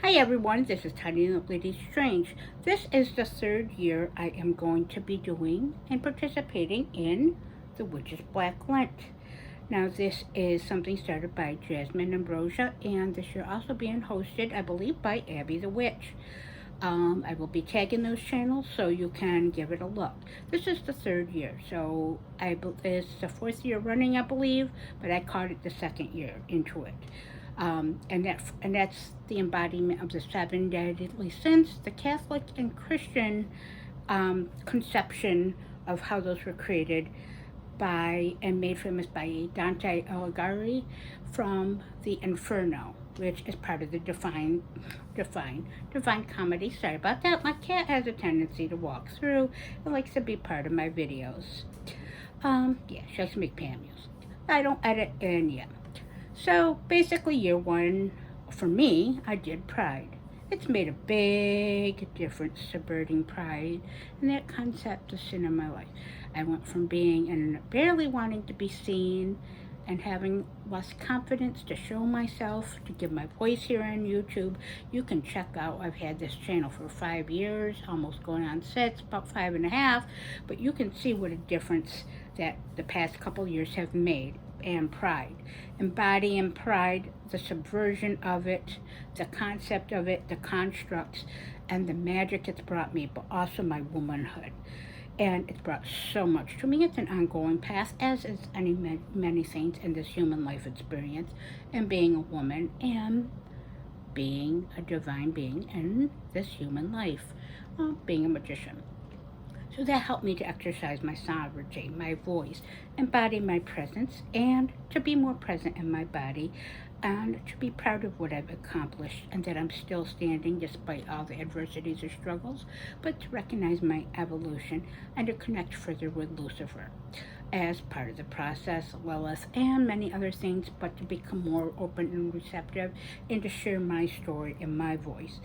Hi everyone, this is Tiny Lady Strange. This is the third year I am going to be doing and participating in the Witches Black Lent. Now this is something started by Jasmine Ambrosia, and this year also being hosted, I believe, by Abby the Witch. I will be tagging those channels so you can give it a look. This is the third year, so it's the fourth year running, I believe, but I caught it the second year into it. And that's the embodiment of the seven deadly sins, the Catholic and Christian conception of how those were created by and made famous by Dante Alighieri from the Inferno, which is part of the Divine Comedy. Sorry about that. My cat has a tendency to walk through. It likes to be part of my videos. Yeah, she likes to make pan music. I don't edit in yet. So basically, year one, for me, I did Pride. It's made a big difference subverting pride and that concept of sin in my life. I went from being and barely wanting to be seen and having less confidence to show myself, to give my voice here on YouTube. You can check out, I've had this channel for 5 years, almost going on 6, about 5.5, but you can see what a difference that the past couple years have made. And pride, embodying pride, the subversion of it, the concept of it, the constructs, and the magic it's brought me, but also my womanhood. And it's brought so much to me. It's an ongoing path, as is many things in this human life experience, and being a woman and being a divine being in this human life, being a magician. So that helped me to exercise my sovereignty, my voice, embody my presence, and to be more present in my body, and to be proud of what I've accomplished and that I'm still standing despite all the adversities or struggles, but to recognize my evolution and to connect further with Lucifer as part of the process, Lilith, and many other things, but to become more open and receptive and to share my story in my voice.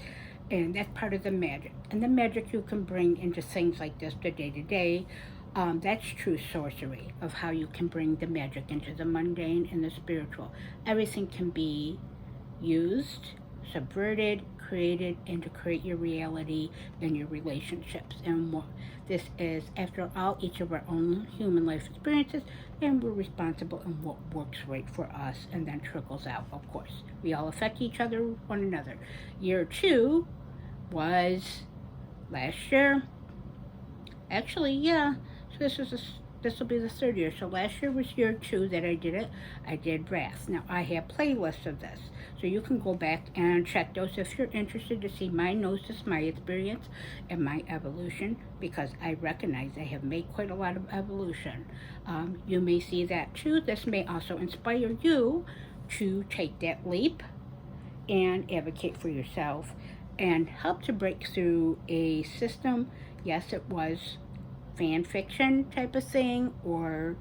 And that's part of the magic. And the magic you can bring into things like this, the day-to-day, that's true sorcery of how you can bring the magic into the mundane and the spiritual. Everything can be used, subverted, created, and to create your reality and your relationships. And what this is, after all, each of our own human life experiences, and we're responsible in what works right for us, and then trickles out, of course. We all affect each other, one another. Year two was last year. Actually, yeah. So this will be the third year. So last year was year two that I did it. I did Wrath. Now I have playlists of this, so you can go back and check those if you're interested to see my gnosis, my experience, and my evolution. Because I recognize I have made quite a lot of evolution. You may see that too. This may also inspire you to take that leap and advocate for yourself and help to break through a system. Yes, it was fan fiction type of thing, or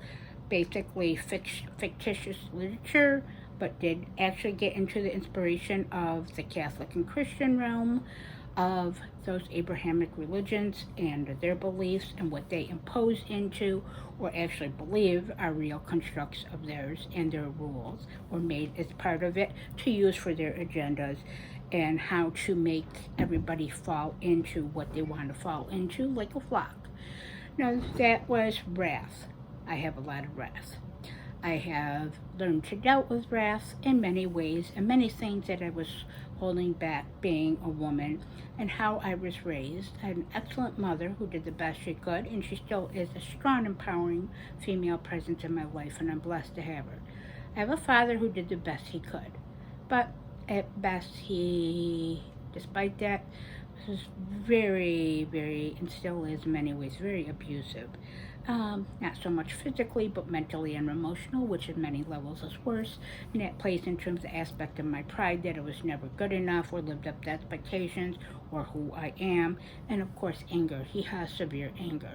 basically fictitious literature, but did actually get into the inspiration of the Catholic and Christian realm of those Abrahamic religions and their beliefs and what they impose into or actually believe are real constructs of theirs, and their rules were made as part of it to use for their agendas, and how to make everybody fall into what they want to fall into like a flock. Now that was wrath. I have a lot of wrath. I have learned to deal with wrath in many ways, and many things that I was holding back being a woman, and how I was raised. I had an excellent mother who did the best she could, and she still is a strong, empowering female presence in my life, and I'm blessed to have her. I have a father who did the best he could, but at best he, despite that, was very, and still is in many ways, very abusive. Not so much physically, but mentally and emotional, which in many levels is worse. And that plays in terms of the aspect of my pride, that I was never good enough or lived up to expectations or who I am. And of course, anger. He has severe anger.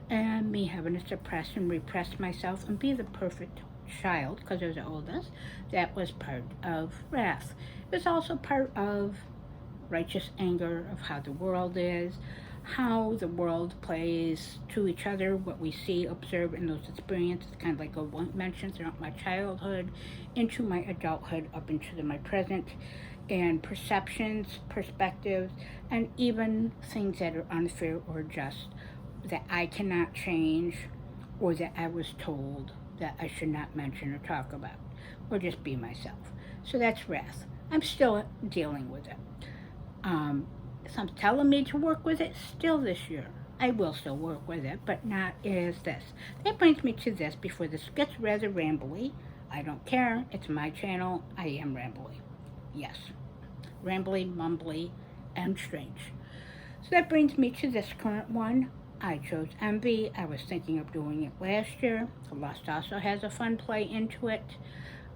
And me having to suppress and repress myself and be the perfect child, because I was the oldest, that was part of wrath. It was also part of righteous anger of how the world is, how the world plays to each other, what we see, observe in those experiences, kind of like I mentioned, throughout my childhood, into my adulthood, up into my present. and perceptions, perspectives, and even things that are unfair or just that I cannot change or that I was told that I should not mention or talk about or just be myself. So that's wrath. I'm still dealing with it. Some telling me to work with it still this year. I will still work with it, but not as this. That brings me to this before this gets rather rambly. I don't care. It's my channel. I am rambly. Yes. Rambly, mumbly, and strange. So that brings me to this current one. I chose Envy. I was thinking of doing it last year. Lust also has a fun play into it.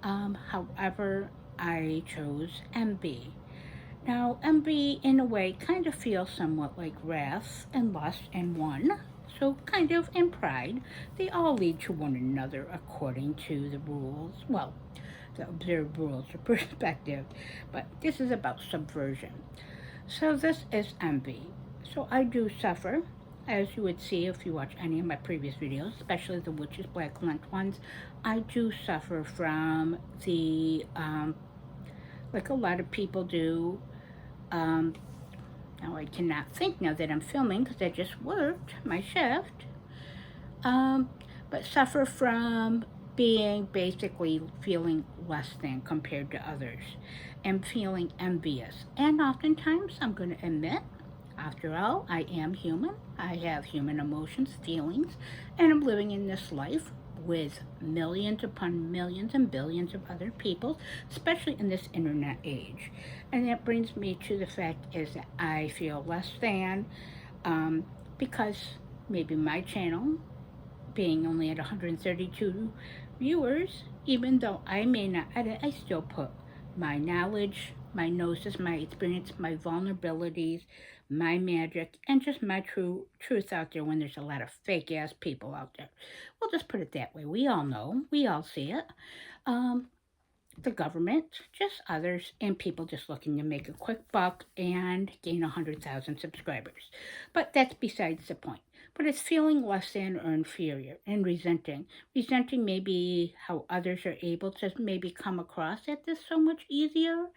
However, I chose Envy. Now, envy, in a way, kind of feels somewhat like wrath and lust in one. So, kind of in pride, they all lead to one another according to the rules. Well, the observed rules of perspective. But this is about subversion. So, this is envy. So, I do suffer, as you would see if you watch any of my previous videos, especially the WitchesBlackLent ones. I do suffer from the, like a lot of people do, um, now I cannot think now that I'm filming because I just worked my shift. Um, but suffer from being basically feeling less than compared to others and feeling envious. And oftentimes, I'm going to admit, after all, I am human. I have human emotions, feelings, and I'm living in this life with millions upon millions and billions of other people, especially in this internet age. And that brings me to the fact is that I feel less than because maybe my channel being only at 132 viewers, even though I may not edit, I still put my knowledge, my gnosis, my experience, my vulnerabilities, my magic, and just my truth out there when there's a lot of fake ass people out there. We'll just put it that way. We all know, we all see it. Um, the government, just others, and people just looking to make a quick buck and gain 100,000 subscribers. But that's besides the point. But it's feeling less than or inferior and resenting. Resenting maybe how others are able to maybe come across at this so much easier,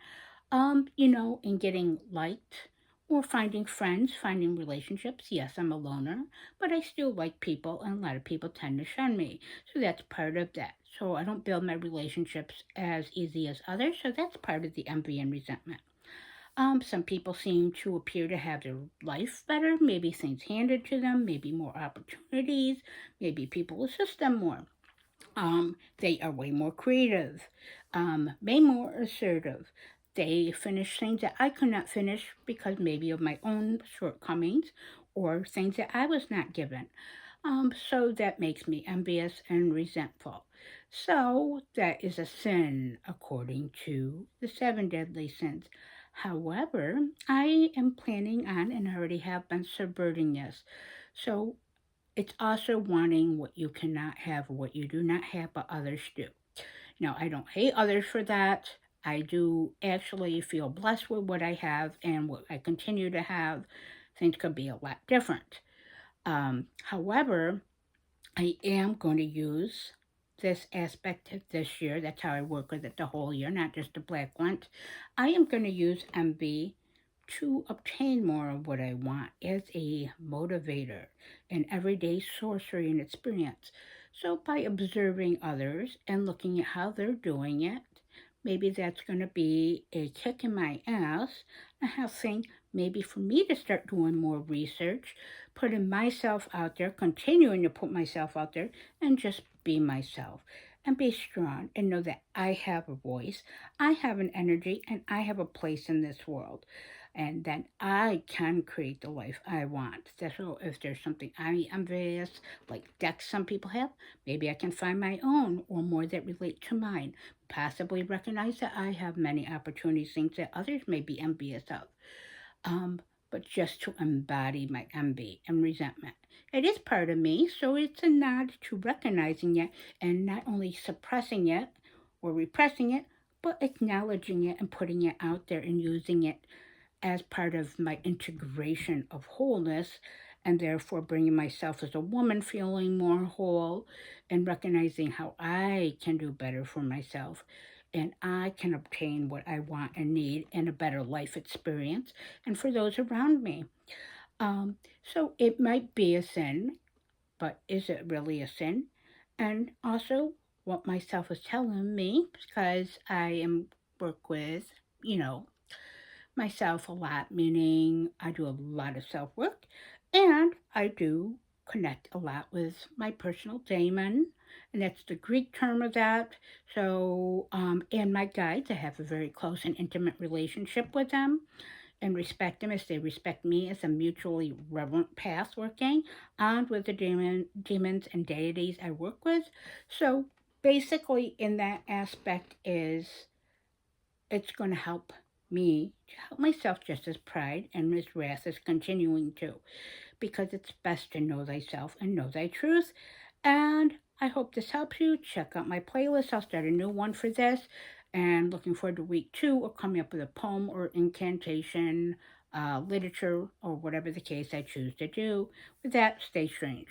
in getting liked or finding friends, finding relationships. Yes, I'm a loner, but I still like people, and a lot of people tend to shun me. So that's part of that. So I don't build my relationships as easy as others, so that's part of the envy and resentment. Some people seem to appear to have their life better, maybe things handed to them, maybe more opportunities, maybe people assist them more. They are way more creative, way more assertive. They finish things that I could not finish because maybe of my own shortcomings or things that I was not given. So that makes me envious and resentful. So that is a sin according to the seven deadly sins. However, I am planning on and already have been subverting this. So it's also wanting what you cannot have or what you do not have, but others do. Now, I don't hate others for that. I do actually feel blessed with what I have and what I continue to have. Things could be a lot different. However, I am going to use this aspect of this year. That's how I work with it the whole year, not just the black lent. I am going to use MV to obtain more of what I want as a motivator, an everyday sorcery and experience. So, by observing others and looking at how they're doing it, maybe that's going to be a kick in my ass. I have think maybe for me to start doing more research, putting myself out there, continuing to put myself out there, and just be myself and be strong and know that I have a voice, I have an energy, and I have a place in this world. And then I can create the life I want. So if there's something I envious, like decks some people have, maybe I can find my own or more that relate to mine. Possibly recognize that I have many opportunities, things that others may be envious of. Um, but just to embody my envy and resentment. It is part of me, so it's a nod to recognizing it and not only suppressing it or repressing it, but acknowledging it and putting it out there and using it as part of my integration of wholeness, and therefore bringing myself as a woman feeling more whole and recognizing how I can do better for myself and I can obtain what I want and need and a better life experience and for those around me. Um, so it might be a sin, but is it really a sin? And also, what myself is telling me, because I am work with, you know, myself a lot, meaning I do a lot of self work and I do connect a lot with my personal daemon, and that's the Greek term of that. So, and my guides, I have a very close and intimate relationship with them and respect them as they respect me as a mutually reverent path working and with the demons and deities I work with. So, basically, in that aspect, is it's going to help me to help myself just as pride and this wrath is continuing to, because it's best to know thyself and know thy truth. And I hope this helps you. Check out my playlist. I'll start a new one for this. And looking forward to week 2 or coming up with a poem or incantation, literature, or whatever the case I choose to do. With that, stay strange.